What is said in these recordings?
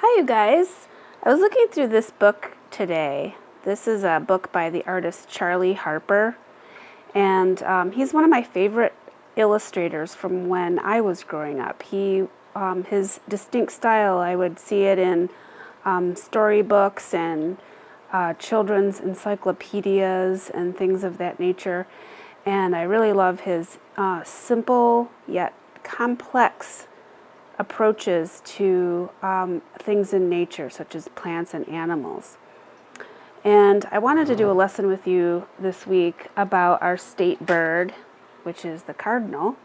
Hi, you guys. I was looking through this book today. This is a book by the artist Harper, and he's one of my favorite illustrators from when I was growing up. His distinct style, I would see it in storybooks and children's encyclopedias and things of that nature. And I really love his simple yet complex approaches to things in nature, such as plants and animals. And I wanted to do a lesson with you this week about our state bird, which is the cardinal,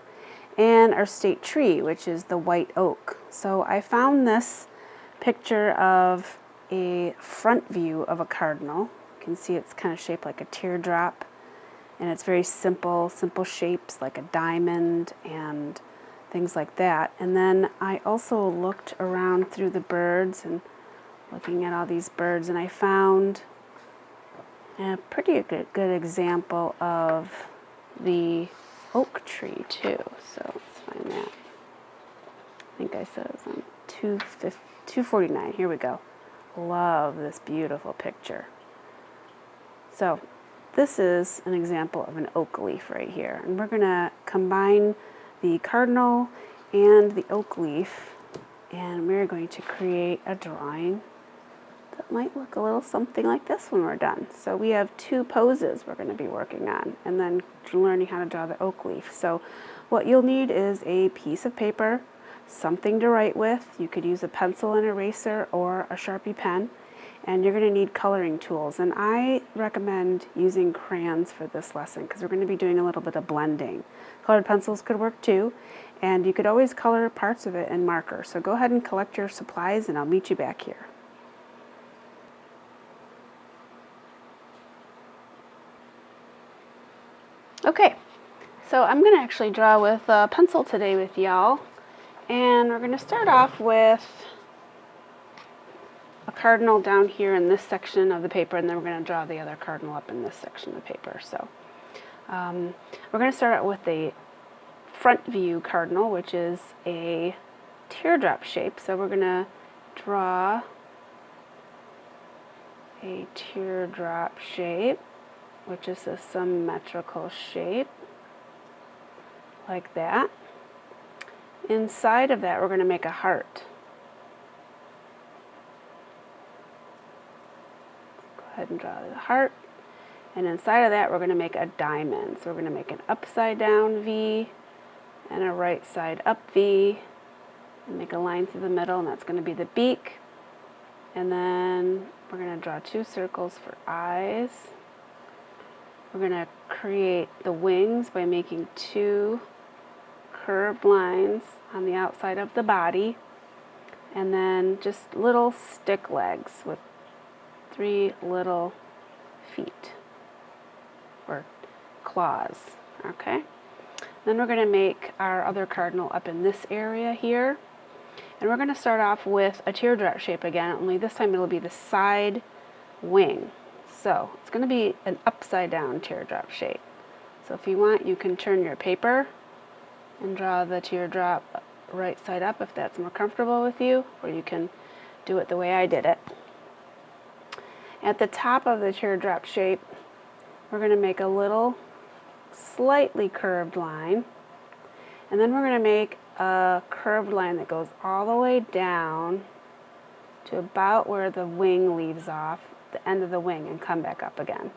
and our state tree, which is the white oak. So I found this picture of a front view of a cardinal. You can see it's kind of shaped like a teardrop, and it's very simple shapes like a diamond and things like that. And then I also looked around through the birds and looking at all these birds, and I found a pretty good example of the oak tree too. So let's find that. I think I said it was on 249. Here we go. Love this beautiful picture. So this is an example of an oak leaf right here, and we're going to combine the cardinal and the oak leaf, and we're going to create a drawing that might look a little something like this when we're done. So we have two poses we're going to be working on, and then learning how to draw the oak leaf. So what you'll need is a piece of paper, something to write with. You could use a pencil and eraser or a Sharpie pen, and you're going to need coloring tools. And I recommend using crayons for this lesson because we're going to be doing a little bit of blending. Colored pencils could work too, and you could always color parts of it in marker. So go ahead and collect your supplies, and I'll meet you back here. Okay, so I'm going to actually draw with a pencil today with y'all, and we're going to start off with a cardinal down here in this section of the paper, and then we're going to draw the other cardinal up in this section of the paper. So we're going to start out with the front view cardinal, which is a teardrop shape. So we're going to draw a teardrop shape, which is a symmetrical shape, like that. Inside of that, we're going to make a heart. Go ahead and draw the heart. And inside of that, we're going to make a diamond. So we're going to make an upside down V and a right side up V, and make a line through the middle, and that's going to be the beak. And then we're going to draw two circles for eyes. We're going to create the wings by making two curved lines on the outside of the body, and then just little stick legs with three little feet or claws. Okay, then we're going to make our other cardinal up in this area here, and we're going to start off with a teardrop shape again, only this time it'll be the side wing. So it's going to be an upside down teardrop shape. So if you want, you can turn your paper and draw the teardrop right side up if that's more comfortable with you, or you can do it the way I did it. At the top of the teardrop shape, we're going to make a little slightly curved line, and then we're going to make a curved line that goes all the way down to about where the wing leaves off, the end of the wing, and come back up again.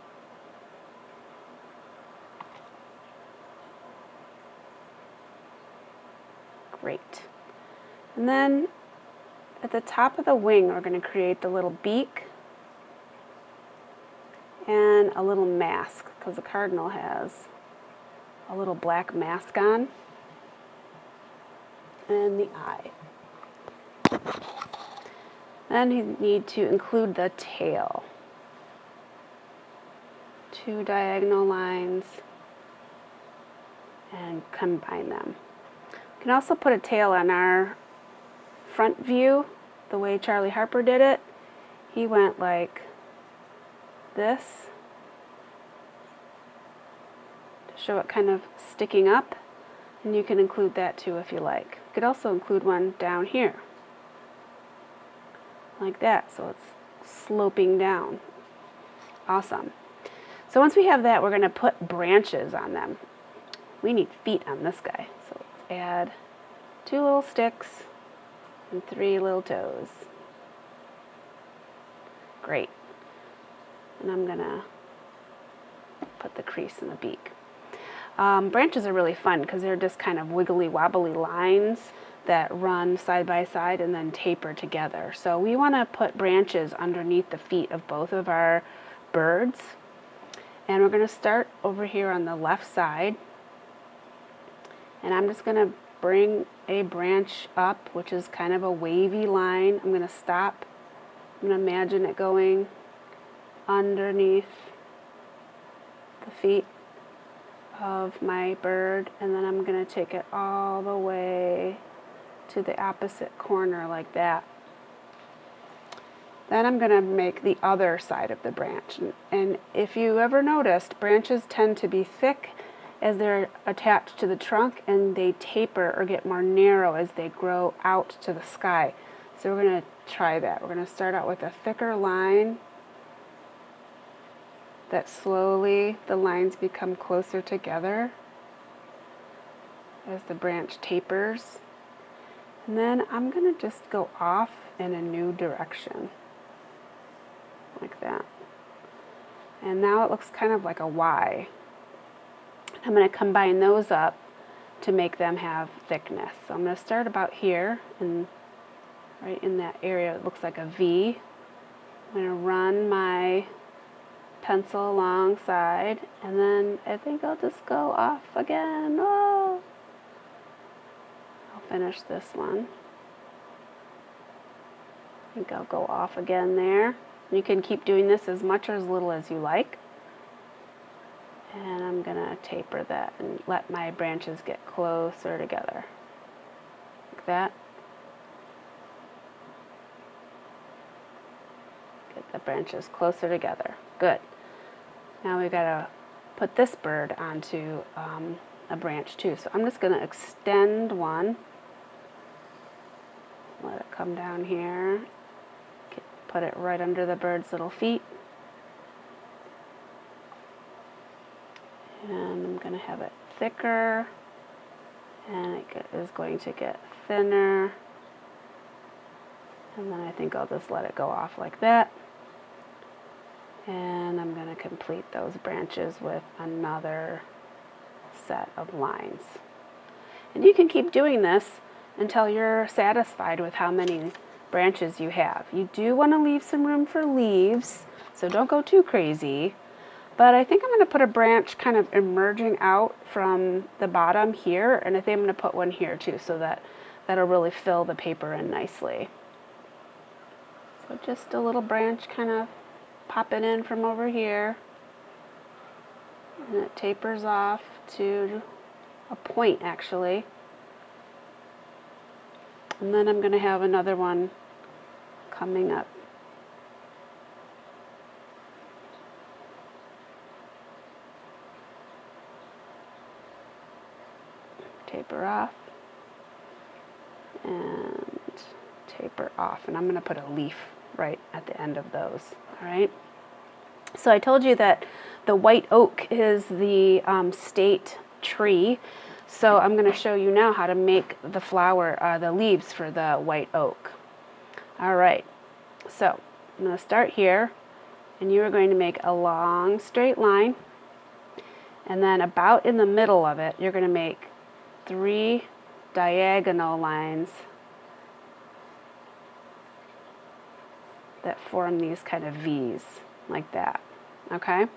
Great. And then at the top of the wing, we're going to create the little beak and a little mask, because the cardinal has a little black mask on, and the eye. Then you need to include the tail. Two diagonal lines and combine them. You can also put a tail on our front view the way Charlie Harper did it. He went like this to show it kind of sticking up, and you can include that too if you like. You could also include one down here. like that. So it's sloping down. Awesome. So once we have that, we're going to put branches on them. We need feet on this guy. So let's add 2 little sticks and 3 little toes. Great. And I'm going to put the crease in the beak. Branches are really fun because they're just kind of wiggly wobbly lines that run side by side and then taper together. So we want to put branches underneath the feet of both of our birds. And we're going to start over here on the left side. And I'm just going to bring a branch up, which is kind of a wavy line. I'm going to stop. I'm going to imagine it going underneath the feet of my bird, and then I'm going to take it all the way to the opposite corner like that. Then I'm going to make the other side of the branch. And if you ever noticed, branches tend to be thick as they're attached to the trunk, and they taper or get more narrow as they grow out to the sky. So we're going to try that. We're going to start out with a thicker line that slowly the lines become closer together as the branch tapers. And then I'm going to just go off in a new direction like that. And now it looks kind of like a Y. I'm going to combine those up to make them have thickness. So I'm going to start about here, and right in that area it looks like a V. I'm going to run my pencil alongside, and then I think I'll just go off again. Oh! I'll finish this one. I think I'll go off again there. You can keep doing this as much or as little as you like. And I'm going to taper that and let my branches get closer together. Like that. Get the branches closer together. Good. Now we've got to put this bird onto a branch too. So I'm just going to extend one. Let it come down here. Put it right under the bird's little feet. And I'm going to have it thicker, and it is going to get thinner. And then I think I'll just let it go off like that. And I'm going to complete those branches with another set of lines. And you can keep doing this until you're satisfied with how many branches you have. You do want to leave some room for leaves, so don't go too crazy. But I think I'm going to put a branch kind of emerging out from the bottom here, and I think I'm going to put one here too, so that that'll really fill the paper in nicely. So just a little branch kind of popping in from over here, and it tapers off to a point actually. And then I'm going to have another one coming up. Taper off and taper off. And I'm going to put a leaf right at the end of those. All right. So I told you that the white oak is the state tree. So I'm going to show you now how to make the flower, the leaves for the white oak. All right. So I'm going to start here, and you are going to make a long straight line. And then about in the middle of it, you're going to make 3 diagonal lines that form these kind of V's like that. Okay?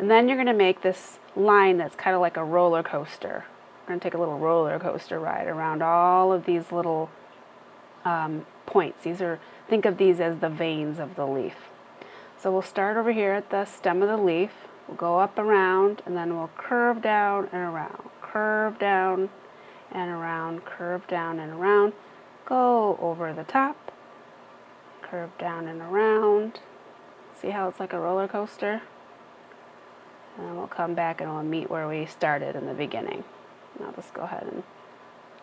And then you're going to make this line that's kind of like a roller coaster. We're going to take a little roller coaster ride around all of these little points. Think of these as the veins of the leaf. So we'll start over here at the stem of the leaf. We'll go up around, and then we'll curve down and around. Curve down and around. Curve down and around. Go over the top. Curve down and around. See how it's like a roller coaster? And then we'll come back and we'll meet where we started in the beginning. And I'll just go ahead and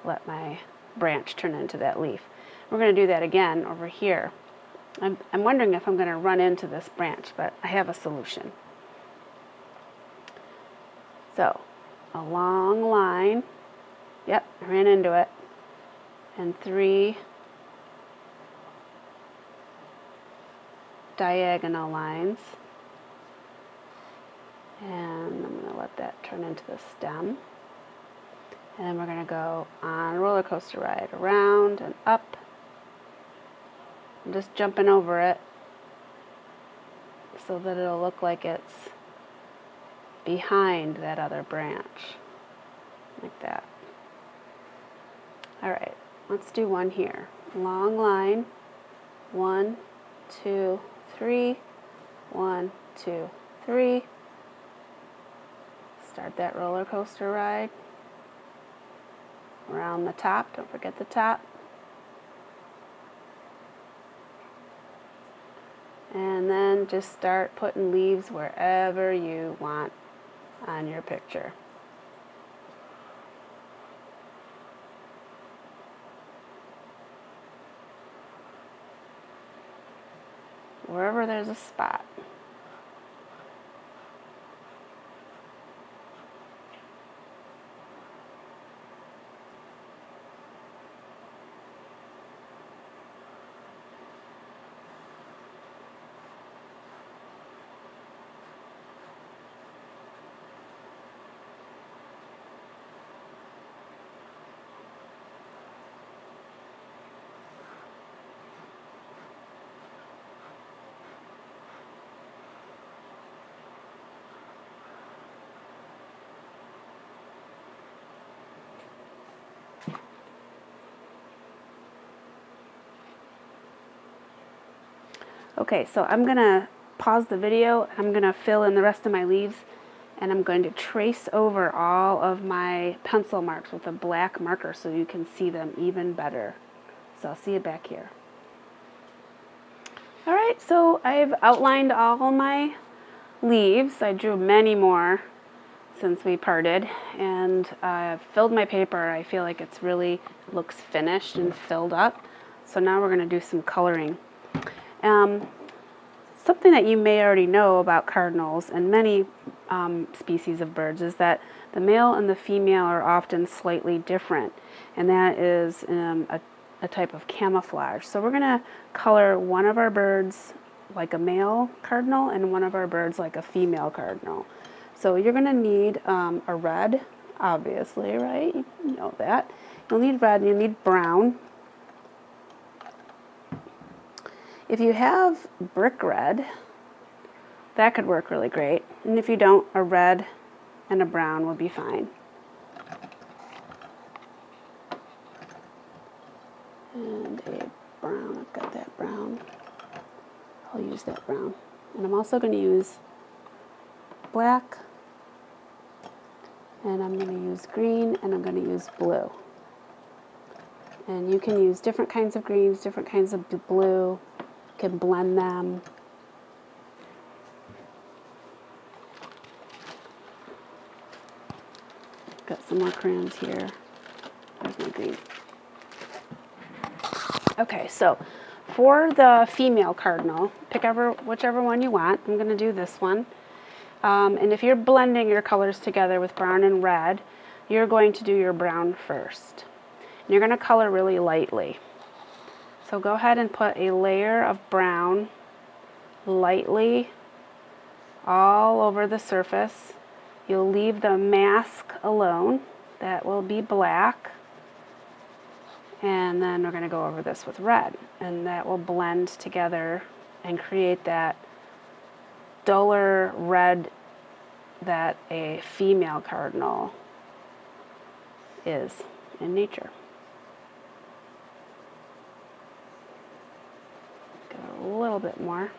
let my branch turn into that leaf. We're going to do that again over here. I'm wondering if I'm going to run into this branch, but I have a solution. So, a long line. Yep, I ran into it. And 3 diagonal lines. And I'm going to let that turn into the stem. And then we're going to go on a roller coaster ride, around and up. I'm just jumping over it so that it'll look like it's behind that other branch, like that. All right, let's do one here. Long line, 1, 2, 3, 1, 2, 3. Start that roller coaster ride. Around the top, don't forget the top. And then just start putting leaves wherever you want on your picture. Wherever there's a spot. Okay, so I'm going to pause the video. I'm going to fill in the rest of my leaves, and I'm going to trace over all of my pencil marks with a black marker so you can see them even better. So I'll see you back here. All right, so I've outlined all my leaves. I drew many more since we parted, and I've filled my paper. I feel like it's really looks finished and filled up. So now we're going to do some coloring. Something that you may already know about cardinals and many species of birds is that the male and the female are often slightly different, and that is a type of camouflage. So we're going to color one of our birds like a male cardinal and one of our birds like a female cardinal. So you're going to need a red, obviously, right? You know that. You'll need red and you'll need brown. If you have brick red, that could work really great. And if you don't, a red and a brown will be fine. And a brown, I've got that brown. I'll use that brown. And I'm also going to use black, and I'm going to use green, and I'm going to use blue. And you can use different kinds of greens, different kinds of blue. You can blend them. Got some more crayons here. There's my green. Okay, so for the female cardinal, pick whichever one you want. I'm going to do this one. And if you're blending your colors together with brown and red, you're going to do your brown first. And you're going to color really lightly. So go ahead and put a layer of brown lightly all over the surface. You'll leave the mask alone. That will be black. And then we're going to go over this with red. And that will blend together and create that duller red that a female cardinal is in nature. Get a little bit more.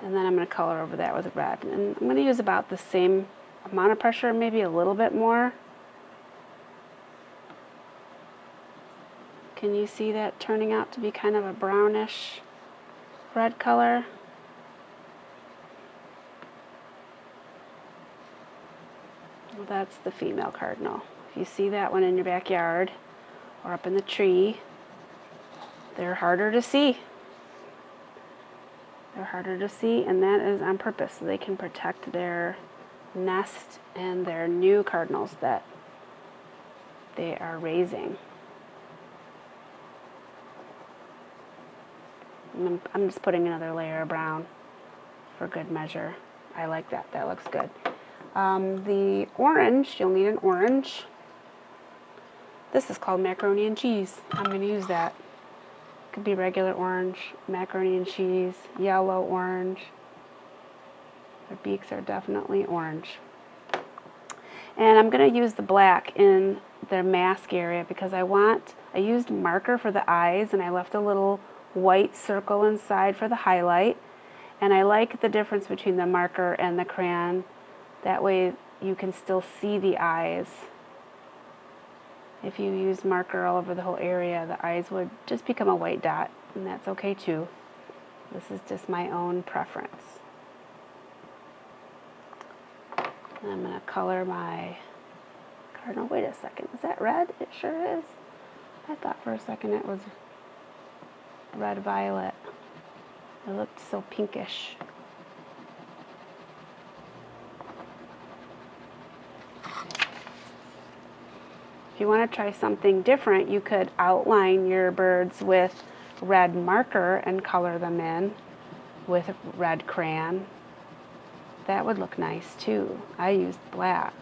And then I'm going to color over that with red. And I'm going to use about the same amount of pressure, maybe a little bit more. Can you see that turning out to be kind of a brownish red color? Well, that's the female cardinal. If you see that one in your backyard or up in the tree, they're harder to see. They're harder to see, and that is on purpose, so they can protect their nest and their new cardinals that they are raising. I'm just putting another layer of brown for good measure. I like that. That looks good. The orange, you'll need an orange. This is called macaroni and cheese. I'm going to use that. Could be regular orange, macaroni and cheese, yellow orange. Their beaks are definitely orange. And I'm going to use the black in their mask area because I used marker for the eyes, and I left a little white circle inside for the highlight. And I like the difference between the marker and the crayon. That way you can still see the eyes. If you use marker all over the whole area, the eyes would just become a white dot, and that's okay too. This is just my own preference. And I'm going to color my cardinal. Wait a second, is that red? It sure is. I thought for a second it was red-violet. It looked so pinkish. If you want to try something different, you could outline your birds with red marker and color them in with red crayon. That would look nice too. I used black.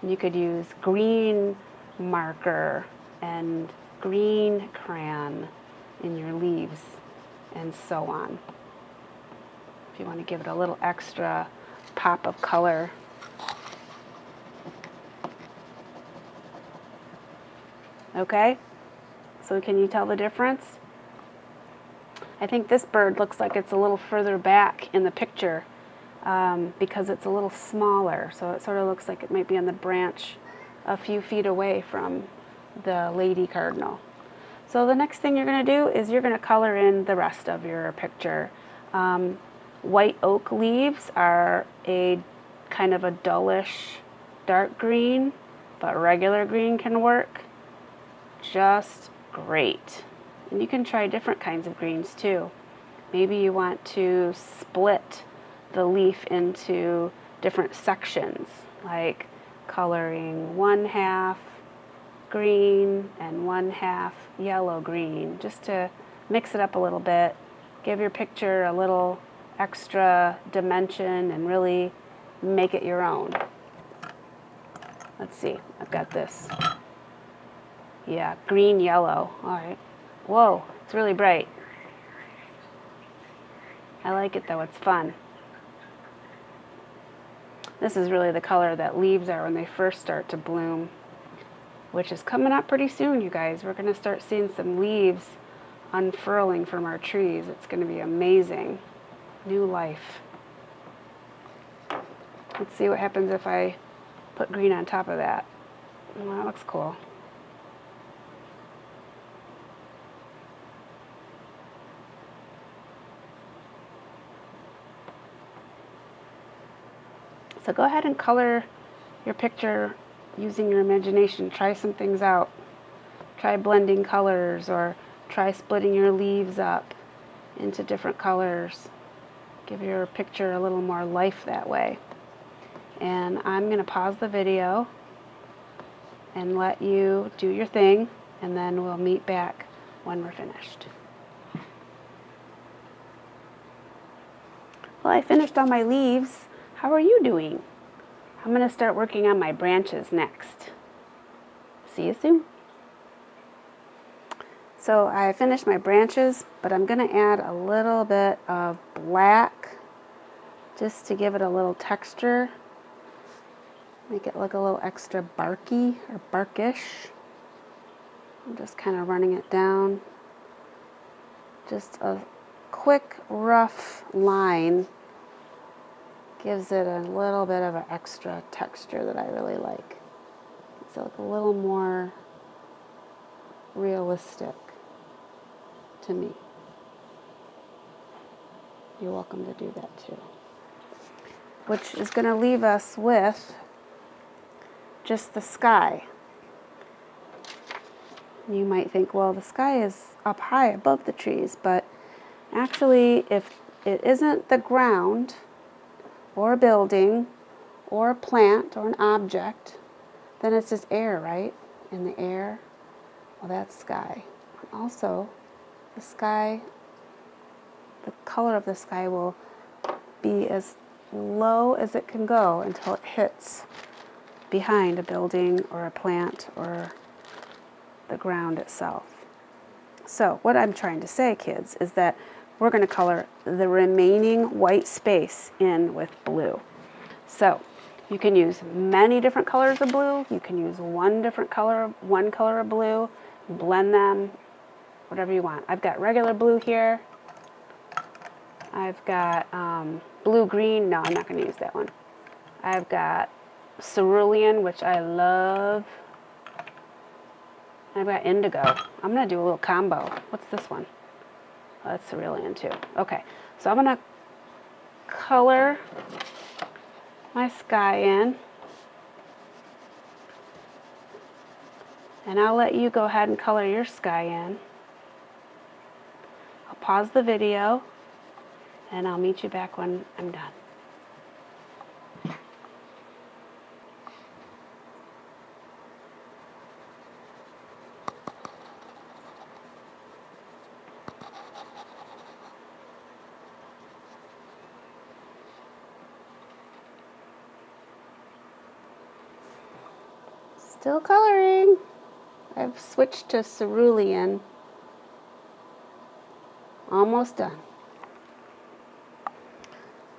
And you could use green marker and green crayon in your leaves and so on. If you want to give it a little extra pop of color. Okay, so can you tell the difference? I think this bird looks like it's a little further back in the picture because it's a little smaller. So it sort of looks like it might be on the branch a few feet away from the lady cardinal. So the next thing you're going to do is you're going to color in the rest of your picture. White oak leaves are a kind of a dullish dark green, but regular green can work just great. And you can try different kinds of greens too. Maybe you want to split the leaf into different sections, like coloring 1/2 green and 1/2 yellow green, just to mix it up a little bit, give your picture a little extra dimension and really make it your own. Let's see, I've got this. Yeah, green, yellow. All right. Whoa, it's really bright. I like it though, it's fun. This is really the color that leaves are when they first start to bloom, which is coming up pretty soon, you guys. We're going to start seeing some leaves unfurling from our trees. It's going to be amazing. New life. Let's see what happens if I put green on top of that. Well, that looks cool. So go ahead and color your picture using your imagination. Try some things out. Try blending colors or try splitting your leaves up into different colors. Give your picture a little more life that way. And I'm going to pause the video and let you do your thing, and then we'll meet back when we're finished. Well, I finished all my leaves. How are you doing? I'm going to start working on my branches next. See you soon. So I finished my branches, but I'm going to add a little bit of black just to give it a little texture. Make it look a little extra barky or barkish. I'm just kind of running it down. Just a quick, rough line gives it a little bit of an extra texture that I really like. It's like a little more realistic to me. You're welcome to do that too. Which is going to leave us with just the sky. You might think, well, the sky is up high above the trees, but actually, if it isn't the ground or a building or a plant or an object, then it's just air, right? In the air, well, that's sky. Also, the sky, the color of the sky will be as low as it can go until it hits behind a building or a plant or the ground itself. So what I'm trying to say, kids, is that we're going to color the remaining white space in with blue. So you can use many different colors of blue. You can use one color of blue, blend them, whatever you want. I've got regular blue here. I've got blue-green. No, I'm not going to use that one. I've got cerulean, which I love. I've got indigo. I'm going to do a little combo. What's this one? Oh, that's cerulean too. Okay, so I'm going to color my sky in. And I'll let you go ahead and color your sky in. I'll pause the video and I'll meet you back when I'm done. Still coloring. I've switched to cerulean. Almost done.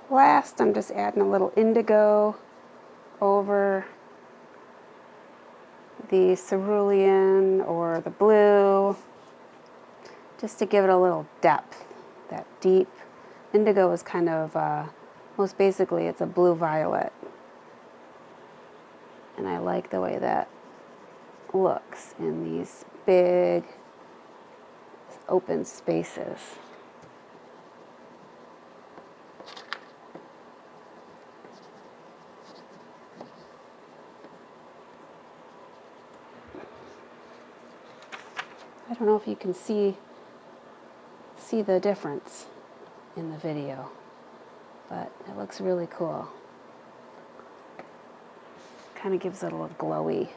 Last, I'm just adding a little indigo over the cerulean or the blue, just to give it a little depth, that deep. Indigo is kind of, most basically, it's a blue-violet. And I like the way that looks in these big open spaces. I don't know if you can see the difference in the video, but it looks really cool. Kind of gives it a little glowy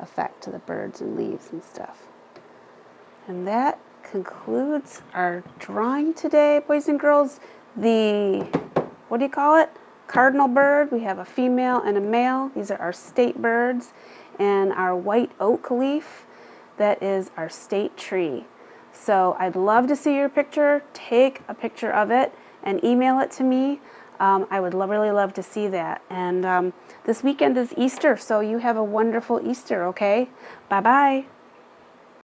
effect to the birds and leaves and stuff. And that concludes our drawing today, boys and girls. The, what do you call it? Cardinal bird. We have a female and a male. These are our state birds. And our white oak leaf, that is our state tree. So I'd love to see your picture. Take a picture of it and email it to me. I would really love to see that. And this weekend is Easter, so you have a wonderful Easter, okay? Bye-bye.